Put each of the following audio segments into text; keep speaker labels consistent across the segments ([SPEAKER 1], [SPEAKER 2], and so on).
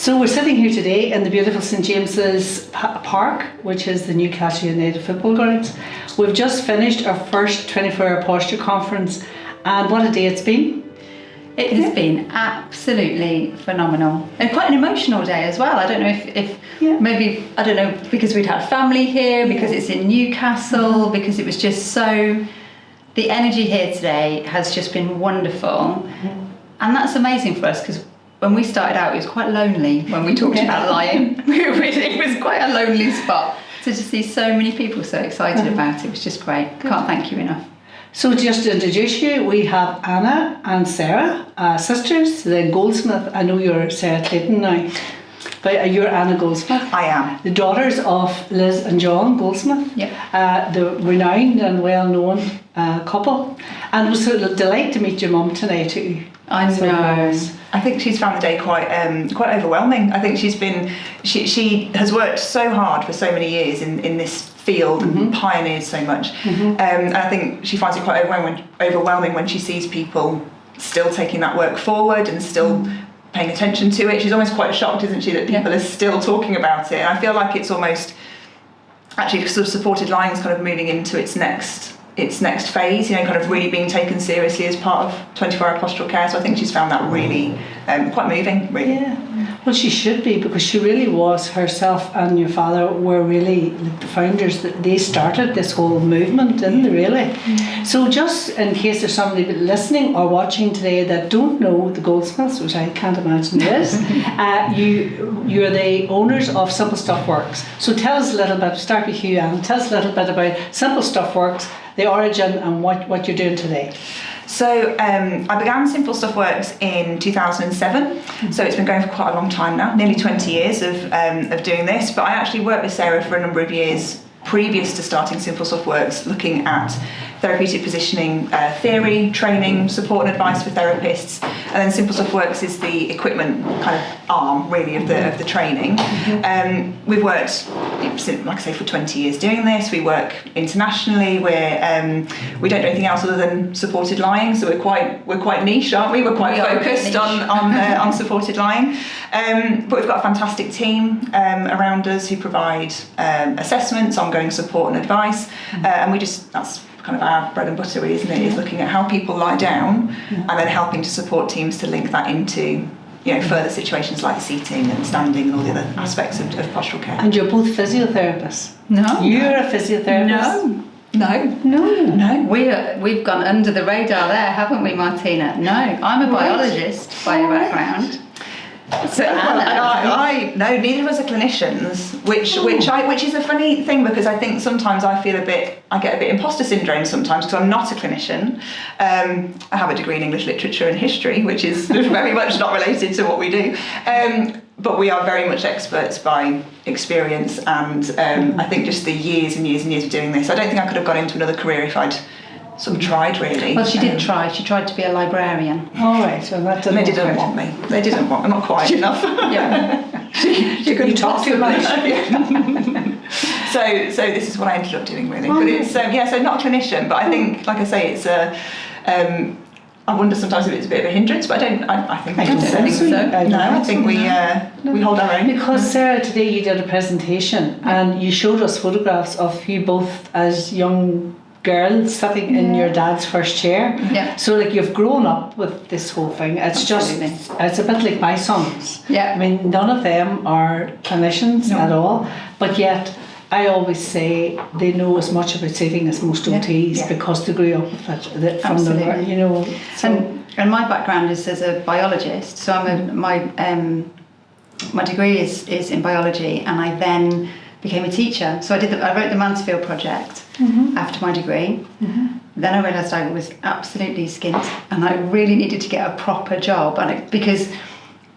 [SPEAKER 1] So we're sitting here today in the beautiful St James's Park, which is the Newcastle United football grounds. We've just finished our first 24-hour posture conference, and what a day it's been.
[SPEAKER 2] It has been absolutely phenomenal, and quite an emotional day as well. I don't know if maybe, I don't know, because we'd had family here, because it's in Newcastle, because it was just so, the energy here today has just been wonderful. And that's amazing for us, because when we started out, it was quite lonely when we talked about lying. It was quite a lonely spot. So to see so many people so excited about it was just great. Can't thank you enough.
[SPEAKER 1] So just to introduce you, we have Anna and Sarah, sisters, the Goldsmith. I know you're Sarah Clayton now, but you're Anna Goldsmith.
[SPEAKER 3] I am.
[SPEAKER 1] The daughters of Liz and John Goldsmith, the renowned and well-known couple. And it was a delight to meet your mum tonight too.
[SPEAKER 2] I know.
[SPEAKER 3] I think she's found the day quite overwhelming. I think she has worked so hard for so many years in this field and pioneered so much. And I think she finds it quite overwhelming when she sees people still taking that work forward and still paying attention to it. She's almost quite shocked, isn't she, that people are still talking about it. And I feel like it's almost actually sort of supported lying is kind of moving into its next phase, kind of really being taken seriously as part of 24-hour postural care. So I think she's found that really quite moving, really.
[SPEAKER 1] Yeah, well, she should be, because she really was, herself and your father were really like the founders. They started this whole movement, didn't they, really? So just in case there's somebody listening or watching today that don't know the Goldsmiths, which I can't imagine is, you're the owners of Simple Stuff Works. So tell us a little bit, start with you, Anne, tell us a little bit about Simple Stuff Works, the origin and what you're doing today.
[SPEAKER 3] So I began Simple Stuff Works in 2007, so it's been going for quite a long time now, nearly 20 years of doing this, but I actually worked with Sarah for a number of years previous to starting Simple Stuff Works, looking at therapeutic positioning theory, training, support and advice for therapists, and then Simple Stuff Works is the equipment kind of arm really of the training. We've worked, like I say, for 20 years doing this. We work internationally. We don't do anything else other than supported lying, so we're quite niche, aren't we? We're quite focused on supported lying. But we've got a fantastic team around us who provide assessments, ongoing support and advice, and that's kind of our bread and butter, really, isn't it? Is looking at how people lie down and then helping to support teams to link that into further situations like seating and standing and all the other aspects of postural care.
[SPEAKER 1] And you're both physiotherapists.
[SPEAKER 2] No.
[SPEAKER 1] You're a physiotherapist.
[SPEAKER 2] No. We've gone under the radar there, haven't we, Martina? No, I'm a biologist by background.
[SPEAKER 3] So I no, neither of us are clinicians, which is a funny thing, because I think sometimes I get a bit imposter syndrome sometimes, because I'm not a clinician. I have a degree in English literature and history, which is very much not related to what we do. But we are very much experts by experience, and I think just the years and years and years of doing this, I don't think I could have gone into another career if I'd sort of tried, really.
[SPEAKER 2] Well, she did try. She tried to be a librarian.
[SPEAKER 1] All right, so that
[SPEAKER 3] they didn't want me. They didn't want me. I'm not quiet enough.
[SPEAKER 2] Yeah.
[SPEAKER 1] she couldn't talk too much.
[SPEAKER 3] So this is what I ended up doing, really. But it's so not a clinician. But I think, like I say, it's I wonder sometimes if it's a bit of a hindrance, but I think so. No, I think we hold our own.
[SPEAKER 1] Because Sarah, today you did a presentation and you showed us photographs of you both as young girls sitting in your dad's first chair.
[SPEAKER 2] Yeah.
[SPEAKER 1] So like you've grown up with this whole thing. It's it's a bit like my sons.
[SPEAKER 2] Yeah.
[SPEAKER 1] I mean, none of them are clinicians at all, but yet I always say they know as much about seating as most OTs because they grew up with it from the, So.
[SPEAKER 2] And my background is as a biologist, so my degree is in biology, and I then became a teacher. So I wrote the Mansfield project after my degree. Then I realised I was absolutely skint, and I really needed to get a proper job, because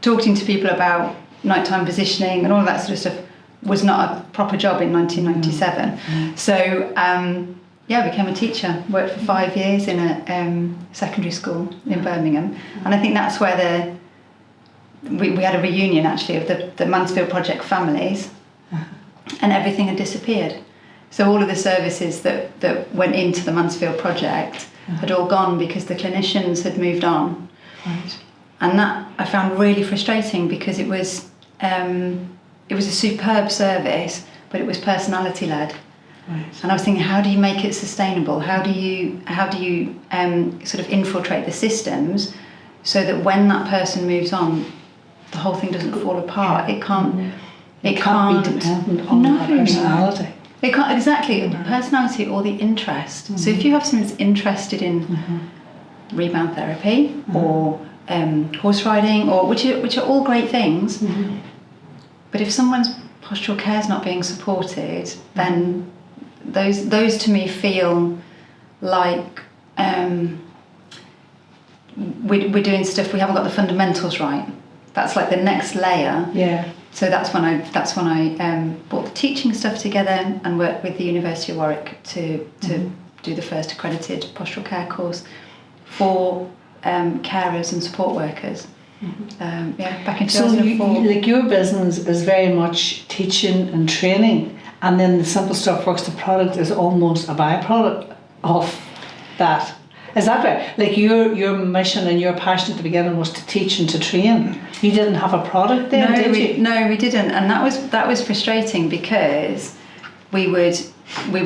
[SPEAKER 2] talking to people about nighttime positioning and all of that sort of stuff was not a proper job in 1997. So I became a teacher, worked for 5 years in a secondary school in Birmingham, and I think that's where we had a reunion actually of the Mansfield project families, and everything had disappeared. So all of the services that went into the Mansfield project had all gone because the clinicians had moved on.
[SPEAKER 1] Right.
[SPEAKER 2] And that I found really frustrating, because it was it was a superb service, but it was personality led.
[SPEAKER 1] Right.
[SPEAKER 2] And I was thinking, how do you make it sustainable? How do you sort of infiltrate the systems so that when that person moves on, the whole thing doesn't fall apart? It can't. It can't
[SPEAKER 1] be dependent on that personality.
[SPEAKER 2] It can't, exactly, personality or the interest. So if you have someone that's interested in rebound therapy or horse riding, or which are all great things, but if someone's postural care is not being supported, then those to me feel like we're doing stuff, we haven't got the fundamentals right. That's like the next layer.
[SPEAKER 1] Yeah.
[SPEAKER 2] So that's when I brought the teaching stuff together and worked with the University of Warwick to do the first accredited postural care course for carers and support workers. Back in 2004.
[SPEAKER 1] So your business is very much teaching and training, and then the Simple Stuff Works, the product is almost a byproduct of that. Is that right? Like your mission and your passion at the beginning was to teach and to train. You didn't have a product then, did you?
[SPEAKER 2] No, we didn't, and that was frustrating because we were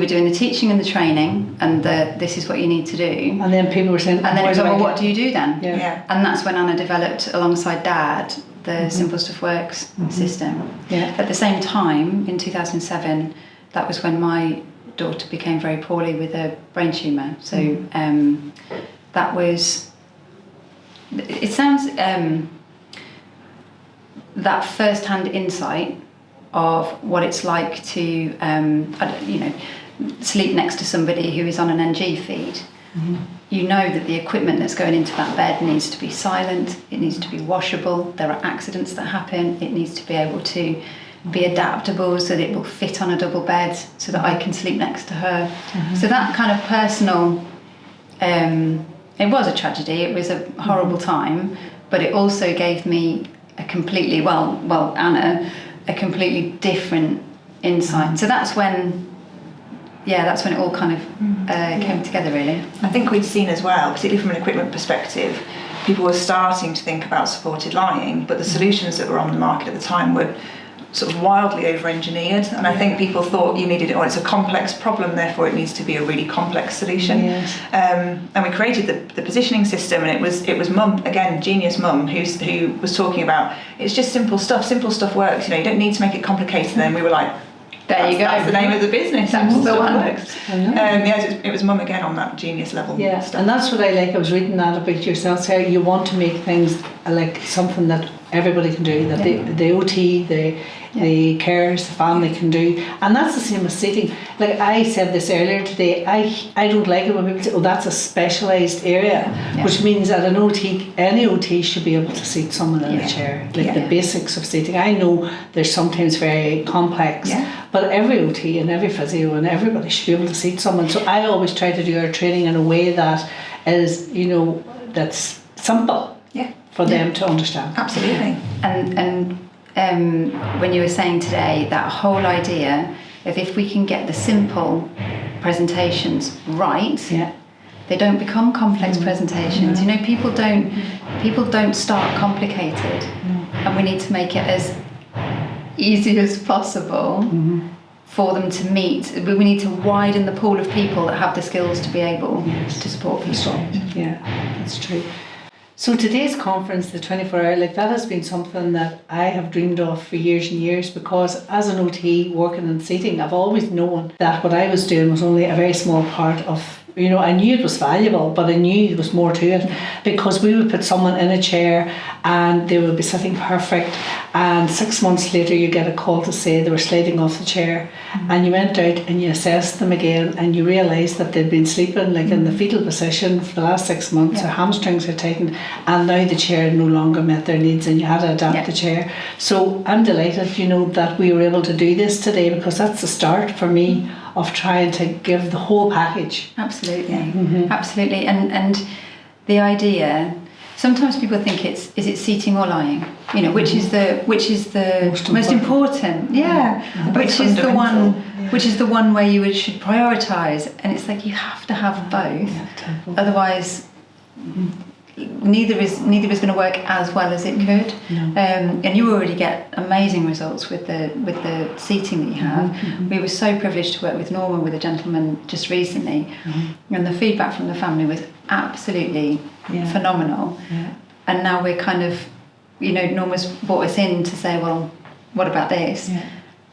[SPEAKER 2] doing the teaching and the training, and this is what you need to do.
[SPEAKER 1] And then people were saying,
[SPEAKER 2] and then it was like, well, what do you do then?
[SPEAKER 1] Yeah.
[SPEAKER 2] And that's when Anna developed, alongside Dad, the Simple Stuff Works system.
[SPEAKER 1] Yeah.
[SPEAKER 2] At the same time, in 2007, that was when my daughter became very poorly with a brain tumour. So that was, it sounds, that first-hand insight of what it's like to, sleep next to somebody who is on an NG feed. You know that the equipment that's going into that bed needs to be silent, it needs to be washable, there are accidents that happen, it needs to be able to be adaptable so that it will fit on a double bed so that I can sleep next to her. So that kind of personal, it was a tragedy, it was a horrible time, but it also gave me a completely, Anna, a completely different insight. So that's when it all kind of came together, really.
[SPEAKER 3] I think we'd seen as well, particularly from an equipment perspective, people were starting to think about supported lying, but the solutions that were on the market at the time were sort of wildly over-engineered, and I think people thought you needed, it's a complex problem, therefore it needs to be a really complex solution.
[SPEAKER 1] Yes.
[SPEAKER 3] And we created the positioning system, and it was Mum, again, genius Mum, who was talking about, it's just simple stuff works, you don't need to make it complicated. And then we were like,
[SPEAKER 2] there you go.
[SPEAKER 3] That's the name of the business. That's the one. Works.
[SPEAKER 1] It
[SPEAKER 3] was Mum again on that genius level.
[SPEAKER 1] Yeah, and that's what I like. I was reading that about yourself, Sarah. You want to make things like something that everybody can do, that the OT, the carers, the family can do, and that's the same as seating. Like I said this earlier today, I don't like it when people say, that's a specialised area, which means that an OT, any OT should be able to seat someone in a chair, like the basics of seating. I know they're sometimes very complex, but every OT and every physio and everybody should be able to seat someone. So I always try to do our training in a way that is, that's simple for them to understand.
[SPEAKER 2] Absolutely. And when you were saying today, that whole idea of if we can get the simple presentations right, they don't become complex presentations. People don't start complicated, and we need to make it as easy as possible for them to meet. We need to widen the pool of people that have the skills to be able to support people.
[SPEAKER 1] Yeah, that's true. So today's conference, the 24-hour, that has been something that I have dreamed of for years and years, because as an OT working in seating, I've always known that what I was doing was only a very small part of, I knew it was valuable, but I knew there was more to it, because we would put someone in a chair and they would be sitting perfect, and 6 months later you get a call to say they were sliding off the chair, and you went out and you assessed them again, and you realised that they'd been sleeping in the fetal position for the last 6 months, their hamstrings are tightened, and now the chair no longer met their needs, and you had to adapt the chair. So I'm delighted, that we were able to do this today, because that's the start for me of trying to give the whole package.
[SPEAKER 2] Absolutely, absolutely. And the idea, sometimes people think is it seating or lying? Which is the most important? Which is the one? Which is the one where you should prioritise? And it's like you have to have both. Otherwise, neither is going to work as well as it could.
[SPEAKER 1] No.
[SPEAKER 2] And you already get amazing results with the seating that you have. We were so privileged to work with Norma, with a gentleman just recently, and the feedback from the family was absolutely phenomenal. And now we're kind of, Norma's brought us in to say, well, what about this?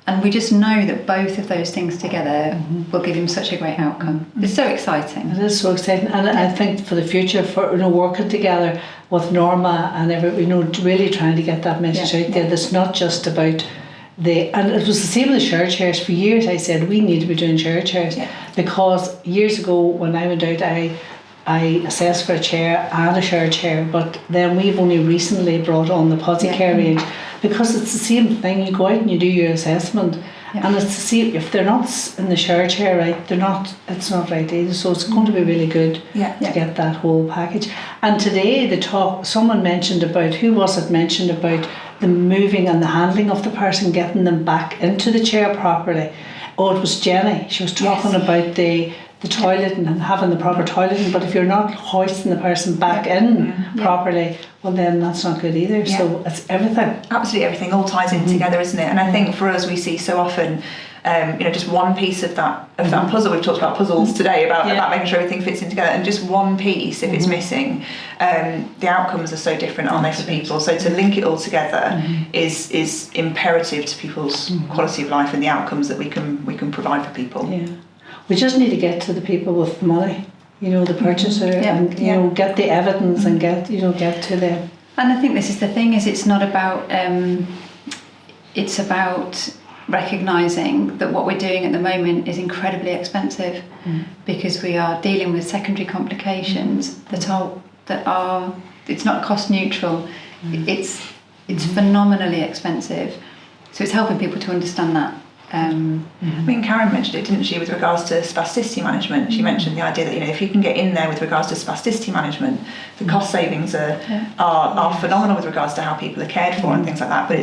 [SPEAKER 2] And we just know that both of those things together will give him such a great outcome. It's so exciting.
[SPEAKER 1] It is so exciting, and I think for the future, for working together with Norma and really trying to get that message out there. That's not just about and it was the same with the share chairs. For years, I said we need to be doing share chairs because years ago when I went out, I assessed for a chair and a share chair, but then we've only recently brought on the Postural Care range. Because it's the same thing, you go out and you do your assessment, and it's the same. If they're not in the share chair right, it's not right either. So it's going to be really good to get that whole package. And today someone mentioned about, who was it mentioned about the moving and the handling of the person, getting them back into the chair properly. Oh, it was Jenny. She was talking about the toilet and having the proper toileting, but if you're not hoisting the person back in properly, well then that's not good either. So it's everything.
[SPEAKER 3] Absolutely everything all ties in together, isn't it? And I think for us, we see so often just one piece of that puzzle. We've talked about puzzles today, about making sure everything fits in together, and just one piece, if it's missing, the outcomes are so different, aren't they, for people? So to link it all together is imperative to people's quality of life and the outcomes that we can provide for people.
[SPEAKER 1] We just need to get to the people with the money, the purchaser, and get the evidence and get to them.
[SPEAKER 2] And I think this is the thing: is it's not about it's about recognising that what we're doing at the moment is incredibly expensive, because we are dealing with secondary complications that are it's not cost neutral. It's phenomenally expensive. So it's helping people to understand that. I
[SPEAKER 3] mean, Karen mentioned it, didn't she, with regards to spasticity management? She mentioned the idea that if you can get in there with regards to spasticity management, the cost savings are phenomenal with regards to how people are cared for and things like that. But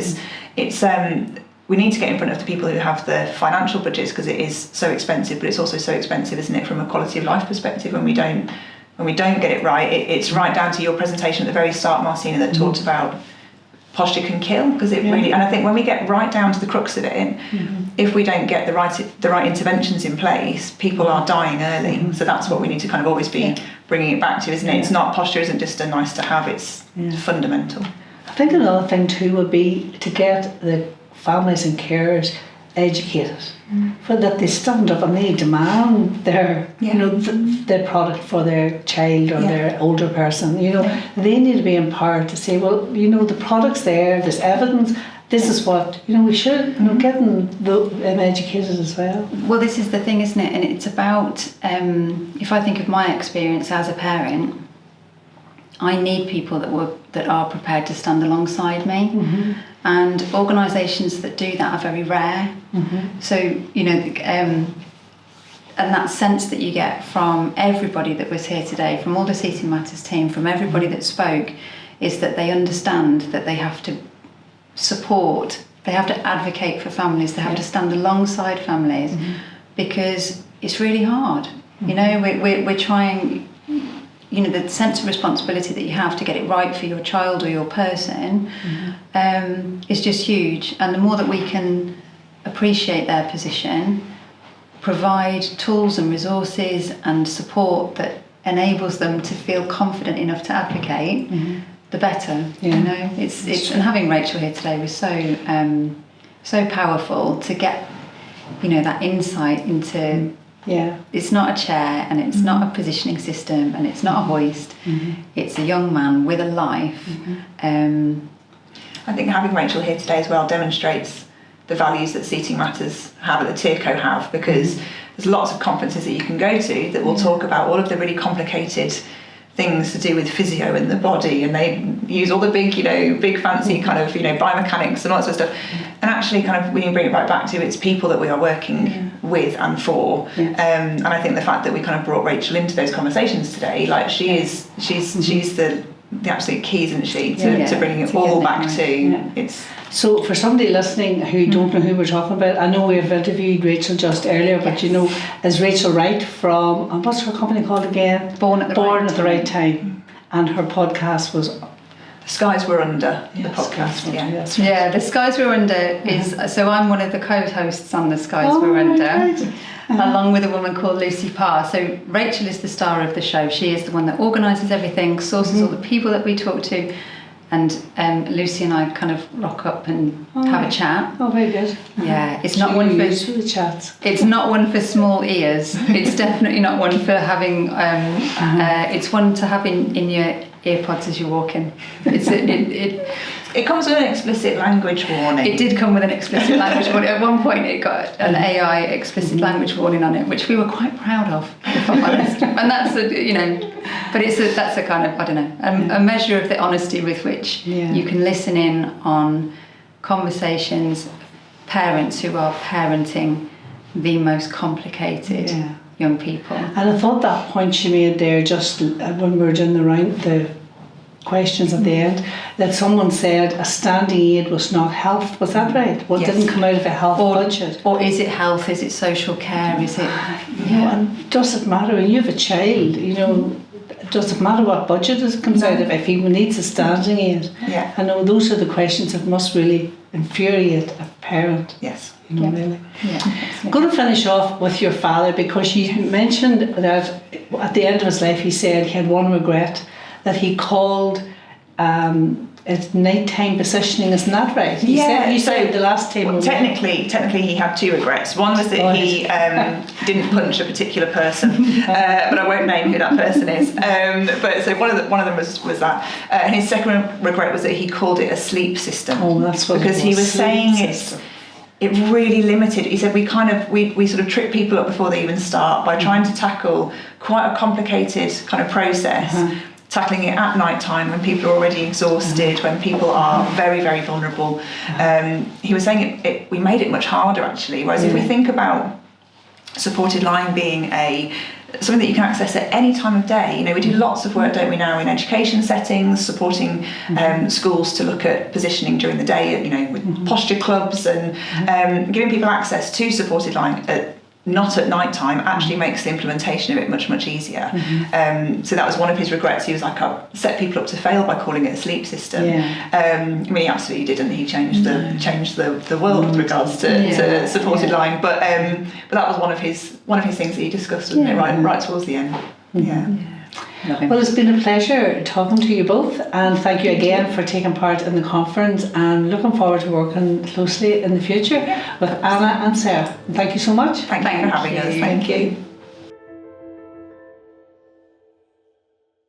[SPEAKER 3] it's we need to get in front of the people who have the financial budgets, because it is so expensive. But it's also so expensive, isn't it, from a quality of life perspective, when we don't get it right. It's right down to your presentation at the very start, Martina, that talked about posture can kill, because it really, and I think when we get right down to the crux of it, if we don't get the right interventions in place, people are dying early. So that's what we need to kind of always be bringing it back to, isn't it? It's not, posture isn't just a nice to have, it's fundamental.
[SPEAKER 1] I think another thing too would be to get the families and carers educated, for that they stand up and they demand their their product for their child or their older person. They need to be empowered to say, well, the product's there's evidence, this is what we should getting them educated as well.
[SPEAKER 2] Well, this is the thing, isn't it? And it's about if I think of my experience as a parent, I need people that are prepared to stand alongside me. And organisations that do that are very rare. So, and that sense that you get from everybody that was here today, from all the Seating Matters team, from everybody that spoke, is that they understand that they have to support, they have to advocate for families, they have to stand alongside families, because it's really hard. We're trying... the sense of responsibility that you have to get it right for your child or your person is just huge. And the more that we can appreciate their position, provide tools and resources and support that enables them to feel confident enough to advocate, the better. It's and having Rachel here today was so powerful to get that insight into. It's not a chair, and it's not a positioning system, and it's not a hoist. It's a young man with a life.
[SPEAKER 3] I think having Rachel here today as well demonstrates the values that Seating Matters have, that the TIRCO have, because there's lots of conferences that you can go to that will talk about all of the really complicated things to do with physio and the body, and they use all the big fancy kind of biomechanics and all that sort of stuff. And actually, kind of, when you bring it right back to, it's people that we are working with and for. And I think the fact that we kind of brought Rachel into those conversations today, like she's the absolute key, isn't she, to bringing it all back to it's.
[SPEAKER 1] So for somebody listening who don't know who we're talking about, I know we've interviewed Rachel just earlier, but is Rachel Wright from, what's her company called again?
[SPEAKER 2] Born at the Right Time.
[SPEAKER 1] and her podcast was
[SPEAKER 3] The Skies Were Under, the
[SPEAKER 1] Yes,
[SPEAKER 3] podcast. Yeah.
[SPEAKER 1] That's right.
[SPEAKER 2] Yeah, The Skies We're Under is, so I'm one of the co-hosts on The Skies We're Under,
[SPEAKER 1] right.
[SPEAKER 2] along with a woman called Lucy Parr. So Rachel is the star of the show. She is the one that organises everything, sources all the people that we talk to, and Lucy and I kind of rock up and have a chat.
[SPEAKER 1] Oh, very good.
[SPEAKER 2] Yeah, it's
[SPEAKER 1] So
[SPEAKER 2] not one
[SPEAKER 1] you're
[SPEAKER 2] for
[SPEAKER 1] used to the chats.
[SPEAKER 2] it's not one for small ears. It's definitely not one for having. It's one to have in your earpods as you're walking.
[SPEAKER 3] It comes with an explicit language warning.
[SPEAKER 2] It did come with an explicit language warning. At one point, it got an AI explicit language warning on it, which we were quite proud of, if I'm honest. And that's that's a kind of, I don't know, a measure of the honesty with which you can listen in on conversations, parents who are parenting the most complicated young people.
[SPEAKER 1] And I thought that point she made there, just when we were doing the questions at the end, that someone said a standing aid was not health. Was that right? Well, it didn't come out of a health budget.
[SPEAKER 2] Or is it health? Is it social care? Is it?
[SPEAKER 1] And does it matter when you have a child? Does it matter what budget it comes out of if he needs a standing aid?
[SPEAKER 3] Yeah.
[SPEAKER 1] I know those are the questions that must really infuriate a parent.
[SPEAKER 3] Yes.
[SPEAKER 1] Really.
[SPEAKER 2] Yeah.
[SPEAKER 1] I'm going to finish off with your father, because you mentioned that at the end of his life he said he had one regret, that he called it nighttime positioning. Isn't that right? You said the last time.
[SPEAKER 3] Well, technically he had two regrets. One was that he didn't punch a particular person, but I won't name who that person is. But so one of them was that. And his second regret was that he called it a sleep system.
[SPEAKER 1] Oh, that's what
[SPEAKER 3] because
[SPEAKER 1] it
[SPEAKER 3] he was
[SPEAKER 1] sleep
[SPEAKER 3] saying
[SPEAKER 1] system.
[SPEAKER 3] it really limited. He said we sort of trick people up before they even start by trying to tackle quite a complicated kind of process. Tackling it at night time when people are already exhausted, when people are very, very vulnerable. He was saying we made it much harder actually, whereas if we think about supported lying being something that you can access at any time of day. We do lots of work, don't we, now in education settings, supporting schools to look at positioning during the day, with posture clubs, and giving people access to supported lying not at night time actually makes the implementation of it much, much easier. So that was one of his regrets. He was like, I set people up to fail by calling it a sleep system. He absolutely didn't. He changed the world with regards to supported lying. But that was one of his things that he discussed, wasn't it? Right towards the end.
[SPEAKER 1] Well, it's been a pleasure talking to you both, and thank you again for taking part in the conference, and looking forward to working closely in the future with Anna and Sarah. Thank you so much.
[SPEAKER 3] Thank you for having us.
[SPEAKER 1] Thank you.